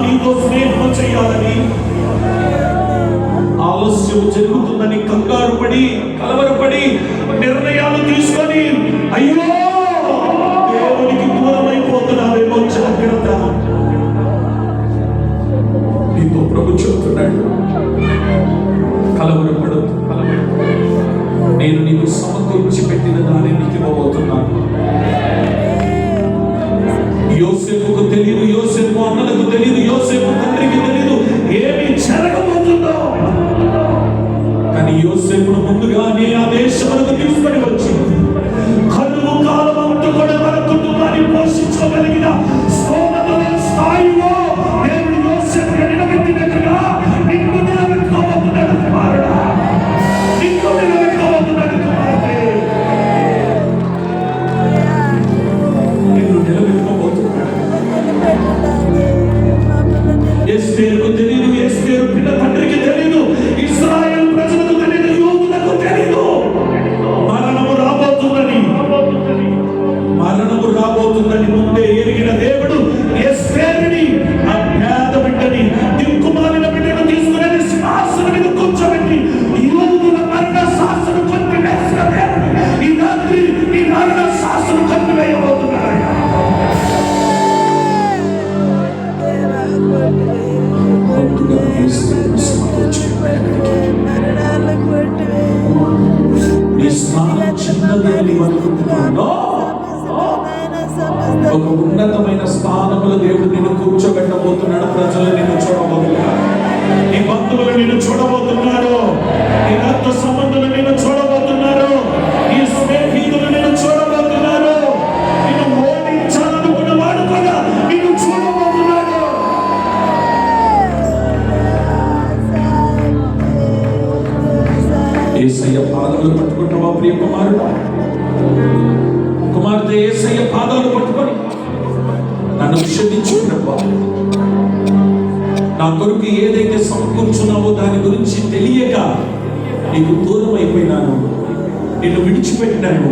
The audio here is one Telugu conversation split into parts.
నీతో స్నేహం చేయాలని, ఆలస్యం జరుగుతుందని కంగారు పడి కలవరపడి నిర్ణయాలు తీసుకొని అయ్యో దేవునికి దూరం అయిపోతున్నావేమో జాగ్రత్త. నీతో ప్రభు చెప్తున్నాడు, కలవరపడదు. నేను నీకు సమకూర్చి పెట్టిన దాన్ని నీకు ఇవ్వబోతున్నాను. యోసేపుకు తెలియదు, యోసేపు అన్నలకు తెలియదు, యోసేపు తండ్రికి తెలియదు ఏమి జరగబోతుందో. కానీ యోసేపును ముందుగానే ఆ దేశములకు తీసుకొని వచ్చి కరువు కాలం అంతా కూడా తన కుటుంబాన్ని పోషించుకోగలిగిన స్థాయిలో దేవుడు యోసేపును నిలబెట్టినట్టుగా నిన్ను నిలబెట్టుకోబోతున్నాడు కుమారుడా, నిన్ను నిలబెట్టుకోబోతున్నాడు కుమార్తె, నిన్ను నిలబెట్టుకోబోతున్నాడు. ఎస్తేరుకు తెలియదు, ఎస్తేరు పిల్ల తండ్రికి తెలియదు, ఇశ్రాయేలు ప్రజలకు తెలియదు, యూదులకు తెలియదు మరణము రాబోతుందని ముందే ఎరిగిన దేవుడు ఎస్తేరుని ఆ పేద బిడ్డని, దిక్కుమాలిన బిడ్డను తీసుకుని సింహాసనం మీద కూర్చోబెట్టి యూదుల మరణ శాసనం కొట్టివేసిన దేవుడు ఈ రాత్రి ఈ మరణ శాసనం కొట్టివేయబోతున్నాడు. ఒక ఉన్నతమైన స్థానంలో దేవుడు నిన్ను కూర్చోబెట్టబోతున్నాడు. ప్రజలు నిన్ను చూడబోతున్నారు, నీ బంధువులు నిన్ను చూడబోతున్నారు, నీ రక్త సంబంధులు నిన్ను చూడబోతున్నారు, నీ స్నేహితులు నిన్ను చూడబోతున్నారు, నిన్ను ఓడించాలనుకున్న వాడు కూడా నిన్ను చూడబోతున్నాడు. యేసయ్య పాదాలు పట్టుకుంటావా ప్రియ కుమారుడు కుమార్తె? యేసయ్య పాదాలు పట్టుకొని నన్ను క్షమించు ప్రభువా, నా కొరకు ఏదైతే సమకూర్చున్నావో దాని గురించి తెలియక నీకు దూరం అయిపోయినాను, నిన్ను విడిచిపెట్టినాను,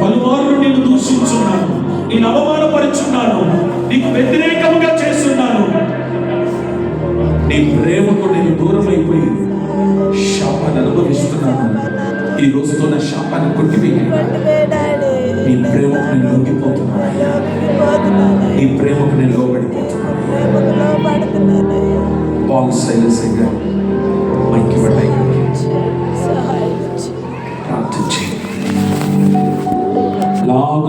పలుమార్లు నిన్ను దూషించున్నాను, నేను అవమానపరుచున్నాను, నీకు వ్యతిరేకంగా చేస్తున్నాను. నీ ప్రేమకు నేను దూరం అయిపోయి శాపాన్ని అనుభవిస్తున్నాను. ఈ రోజుతో నా శాపాన్ని కొట్టివేయాలి. నీ ప్రేమకు నేను లొంగిపోతున్నాను, నీ ప్రేమకు నేను లోబడిపోతున్నాను. పాల్ సైలెన్స్ అయ్యా మైకి పడ్డాయి ప్రార్థించి